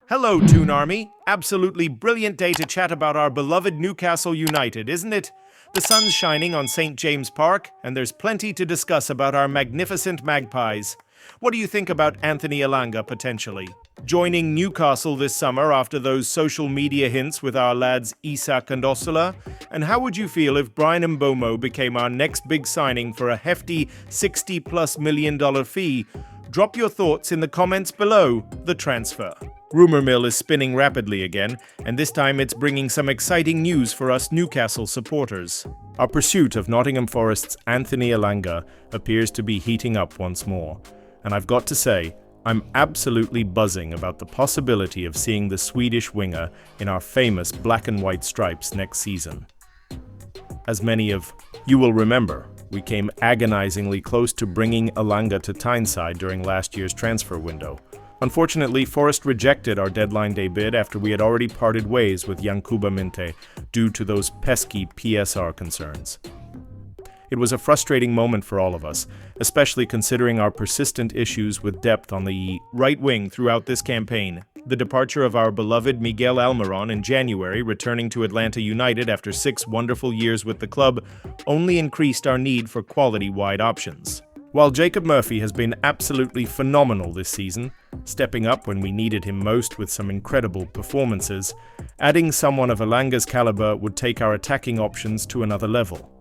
Hello, Toon Army. Absolutely brilliant day to chat about our beloved Newcastle United, isn't it? The sun's shining on St. James Park, and there's plenty to discuss about our magnificent Magpies. What do you think about Anthony Elanga potentially joining Newcastle this summer after those social media hints with our lads Isak and Osula? And how would you feel if Brian Mbeumo became our next big signing for a hefty $60+ million fee? Drop your thoughts in the comments below. The transfer rumor mill is spinning rapidly again, and this time it's bringing some exciting news for us Newcastle supporters. Our pursuit of Nottingham Forest's Anthony Elanga appears to be heating up once more. And I've got to say, I'm absolutely buzzing about the possibility of seeing the Swedish winger in our famous black and white stripes next season. As many of you will remember, we came agonizingly close to bringing Elanga to Tyneside during last year's transfer window. Unfortunately, Forest rejected our deadline day bid after we had already parted ways with Yankuba Minte due to those pesky PSR concerns. It was a frustrating moment for all of us, especially considering our persistent issues with depth on the right wing throughout this campaign. The departure of our beloved Miguel Almiron in January, returning to Atlanta United after 6 wonderful years with the club, only increased our need for quality wide options. While Jacob Murphy has been absolutely phenomenal this season, stepping up when we needed him most with some incredible performances, adding someone of Elanga's caliber would take our attacking options to another level.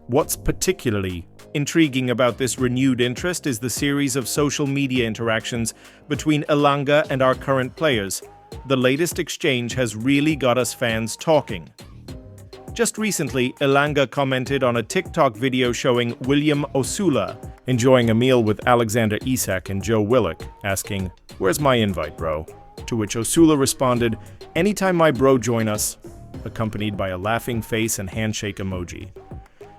What's particularly intriguing about this renewed interest is the series of social media interactions between Elanga and our current players. The latest exchange has really got us fans talking. Just recently, Elanga commented on a TikTok video showing William Osula enjoying a meal with Alexander Isak and Joe Willock, asking, "Where's my invite, bro?" To which Osula responded, "Anytime my bro join us," accompanied by a laughing face and handshake emoji.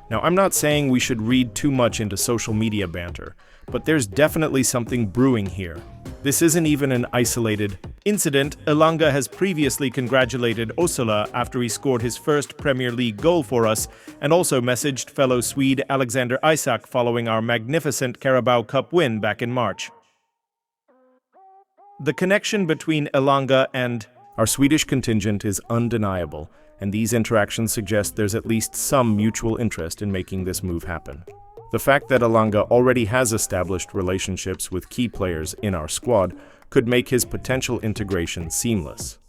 Now, I'm not saying we should read too much into social media banter, but there's definitely something brewing here. This isn't even an isolated incident. Elanga has previously congratulated Osula after he scored his first Premier League goal for us, and also messaged fellow Swede Alexander Isak following our magnificent Carabao Cup win back in March. The connection between Elanga and our Swedish contingent is undeniable, and these interactions suggest there's at least some mutual interest in making this move happen. The fact that Elanga already has established relationships with key players in our squad could make his potential integration seamless.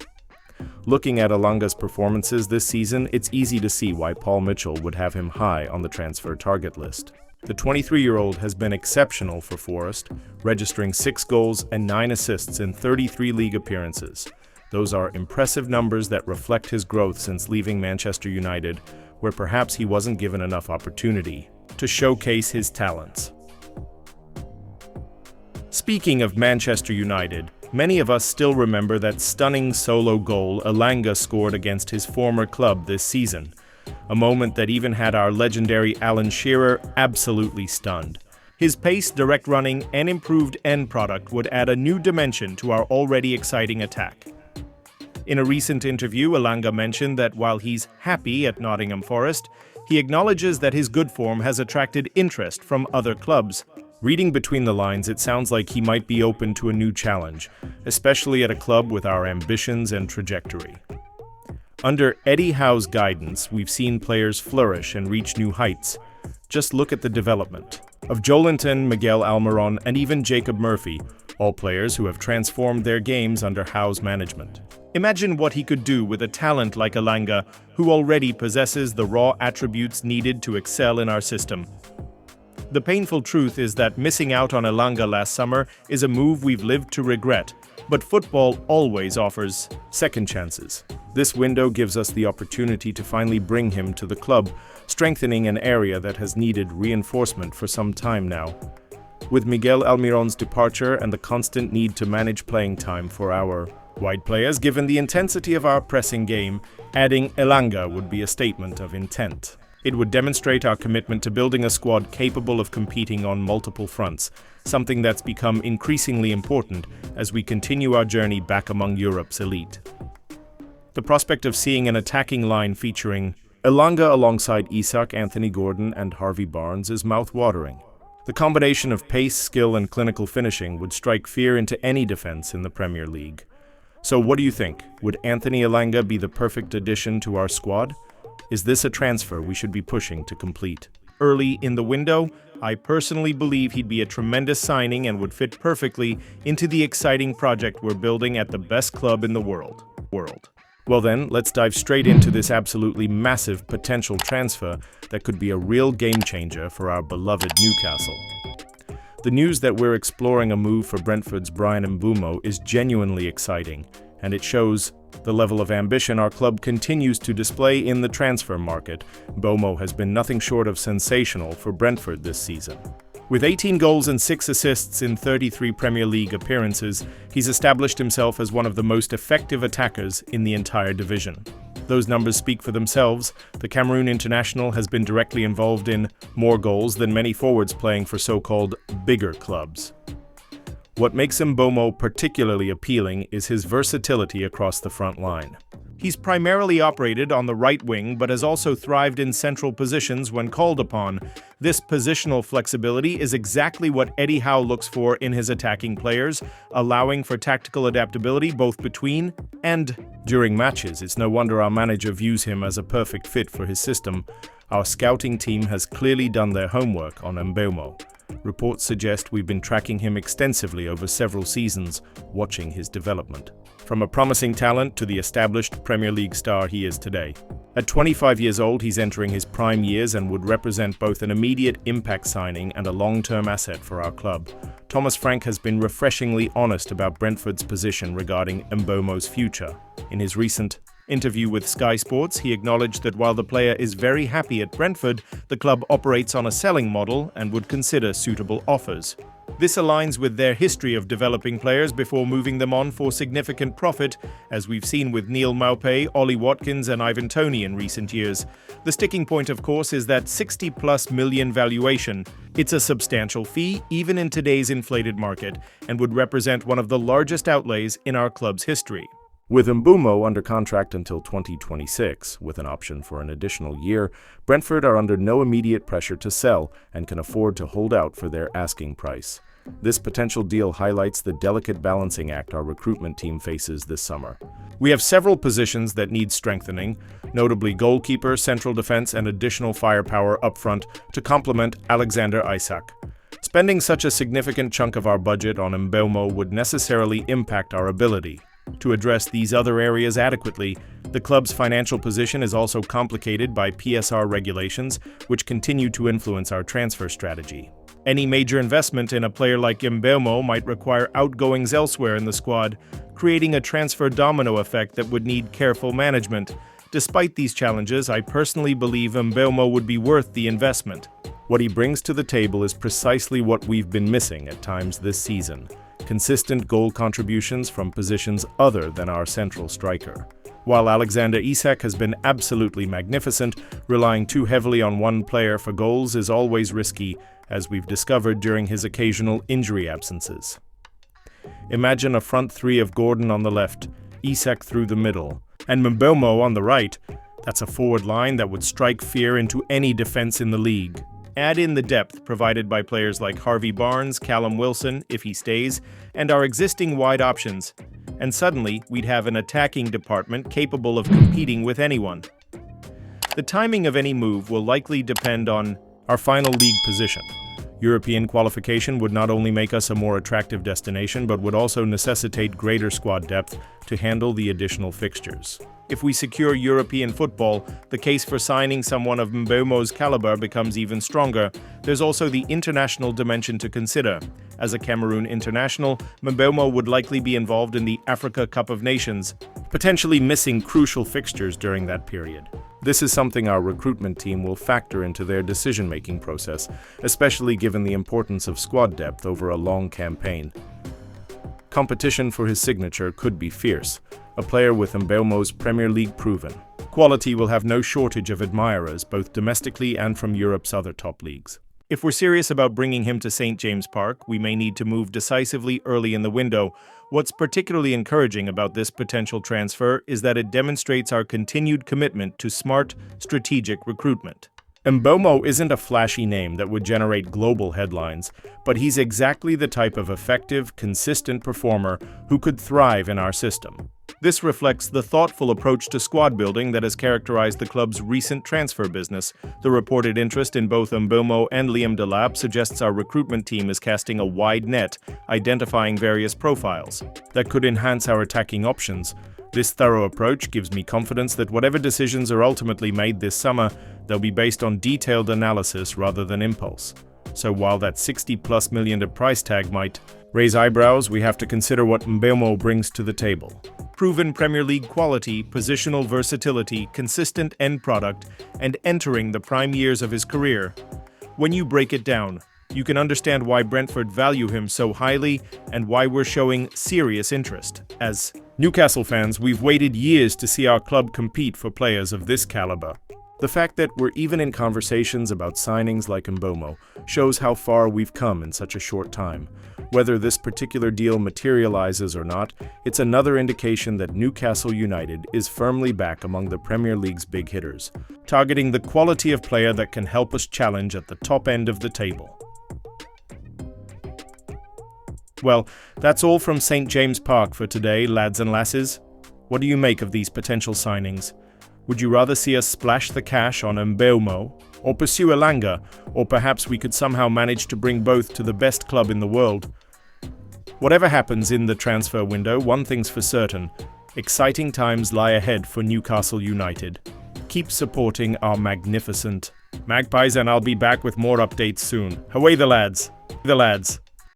Looking at Elanga's performances this season, it's easy to see why Paul Mitchell would have him high on the transfer target list. The 23-year-old has been exceptional for Forest, registering 6 goals and 9 assists in 33 league appearances. Those are impressive numbers that reflect his growth since leaving Manchester United, where perhaps he wasn't given enough opportunity to showcase his talents. Speaking of Manchester United, many of us still remember that stunning solo goal Elanga scored against his former club this season, a moment that even had our legendary Alan Shearer absolutely stunned. His pace, direct running, and improved end product would add a new dimension to our already exciting attack. In a recent interview, Elanga mentioned that while he's happy at Nottingham Forest, he acknowledges that his good form has attracted interest from other clubs. Reading between the lines, it sounds like he might be open to a new challenge, especially at a club with our ambitions and trajectory. Under Eddie Howe's guidance, we've seen players flourish and reach new heights. Just look at the development of Joelinton, Miguel Almiron, and even Jacob Murphy, all players who have transformed their games under Howe's management. Imagine what he could do with a talent like Elanga, who already possesses the raw attributes needed to excel in our system. The painful truth is that missing out on Elanga last summer is a move we've lived to regret, but football always offers second chances. This window gives us the opportunity to finally bring him to the club, strengthening an area that has needed reinforcement for some time now. With Miguel Almiron's departure and the constant need to manage playing time for our wide players, given the intensity of our pressing game, adding Elanga would be a statement of intent. It would demonstrate our commitment to building a squad capable of competing on multiple fronts, something that's become increasingly important as we continue our journey back among Europe's elite. The prospect of seeing an attacking line featuring Elanga alongside Isak, Anthony Gordon, and Harvey Barnes is mouth-watering. The combination of pace, skill, and clinical finishing would strike fear into any defense in the Premier League. So what do you think? Would Anthony Elanga be the perfect addition to our squad? Is this a transfer we should be pushing to complete early in the window? I personally believe he'd be a tremendous signing and would fit perfectly into the exciting project we're building at the best club in the world. Well then, let's dive straight into this absolutely massive potential transfer that could be a real game changer for our beloved Newcastle. The news that we're exploring a move for Brentford's Bryan Mbeumo is genuinely exciting, and it shows the level of ambition our club continues to display in the transfer market. Mbeumo has been nothing short of sensational for Brentford this season. With 18 goals and 6 assists in 33 Premier League appearances, he's established himself as one of the most effective attackers in the entire division. Those numbers speak for themselves. The Cameroon international has been directly involved in more goals than many forwards playing for so-called bigger clubs. What makes Mbeumo particularly appealing is his versatility across the front line. He's primarily operated on the right wing, but has also thrived in central positions when called upon. This positional flexibility is exactly what Eddie Howe looks for in his attacking players, allowing for tactical adaptability both between and during matches. It's no wonder our manager views him as a perfect fit for his system. Our scouting team has clearly done their homework on Mbeumo. Reports suggest we've been tracking him extensively over several seasons, watching his development. From a promising talent to the established Premier League star he is today. At 25 years old, he's entering his prime years and would represent both an immediate impact signing and a long-term asset for our club. Thomas Frank has been refreshingly honest about Brentford's position regarding Mbeumo's future. In his recent interview with Sky Sports, he acknowledged that while the player is very happy at Brentford, the club operates on a selling model and would consider suitable offers. This aligns with their history of developing players before moving them on for significant profit, as we've seen with Neil Maupay, Ollie Watkins and Ivan Toney in recent years. The sticking point, of course, is that 60+ million valuation. It's a substantial fee, even in today's inflated market, and would represent one of the largest outlays in our club's history. With Mbeumo under contract until 2026, with an option for an additional year, Brentford are under no immediate pressure to sell and can afford to hold out for their asking price. This potential deal highlights the delicate balancing act our recruitment team faces this summer. We have several positions that need strengthening, notably goalkeeper, central defense, and additional firepower up front to complement Alexander Isak. Spending such a significant chunk of our budget on Mbeumo would necessarily impact our ability to address these other areas adequately. The club's financial position is also complicated by PSR regulations, which continue to influence our transfer strategy. Any major investment in a player like Mbeumo might require outgoings elsewhere in the squad, creating a transfer domino effect that would need careful management. Despite these challenges, I personally believe Mbeumo would be worth the investment. What he brings to the table is precisely what we've been missing at times this season: consistent goal contributions from positions other than our central striker. While Alexander Isak has been absolutely magnificent, relying too heavily on one player for goals is always risky, as we've discovered during his occasional injury absences. Imagine a front three of Gordon on the left, Isak through the middle, and Mbeumo on the right. That's a forward line that would strike fear into any defense in the league. Add in the depth provided by players like Harvey Barnes, Callum Wilson, if he stays, and our existing wide options, and suddenly we'd have an attacking department capable of competing with anyone. The timing of any move will likely depend on our final league position. European qualification would not only make us a more attractive destination, but would also necessitate greater squad depth to handle the additional fixtures. If we secure European football, the case for signing someone of Mbeumo's caliber becomes even stronger. There's also the international dimension to consider. As a Cameroon international, Mbeumo would likely be involved in the Africa Cup of Nations, potentially missing crucial fixtures during that period. This is something our recruitment team will factor into their decision-making process, especially given the importance of squad depth over a long campaign. Competition for his signature could be fierce. A player with Mbeumo's Premier League proven quality will have no shortage of admirers, both domestically and from Europe's other top leagues. If we're serious about bringing him to St. James Park, we may need to move decisively early in the window. What's particularly encouraging about this potential transfer is that it demonstrates our continued commitment to smart, strategic recruitment. Mbeumo isn't a flashy name that would generate global headlines, but he's exactly the type of effective, consistent performer who could thrive in our system. This reflects the thoughtful approach to squad building that has characterized the club's recent transfer business. The reported interest in both Mbeumo and Liam Delap suggests our recruitment team is casting a wide net, identifying various profiles that could enhance our attacking options. This thorough approach gives me confidence that whatever decisions are ultimately made this summer, they'll be based on detailed analysis rather than impulse. So while that 60+ million price tag might raise eyebrows, we have to consider what Mbeumo brings to the table. Proven Premier League quality, positional versatility, consistent end product, and entering the prime years of his career. When you break it down, you can understand why Brentford value him so highly and why we're showing serious interest. As Newcastle fans, we've waited years to see our club compete for players of this caliber. The fact that we're even in conversations about signings like Mbeumo shows how far we've come in such a short time. Whether this particular deal materializes or not, it's another indication that Newcastle United is firmly back among the Premier League's big hitters, targeting the quality of player that can help us challenge at the top end of the table. Well, that's all from St. James Park for today, lads and lasses. What do you make of these potential signings? Would you rather see us splash the cash on Mbeumo, or pursue Elanga, or perhaps we could somehow manage to bring both to the best club in the world? Whatever happens in the transfer window, one thing's for certain: exciting times lie ahead for Newcastle United. Keep supporting our magnificent Magpies, and I'll be back with more updates soon. Away the lads! The lads!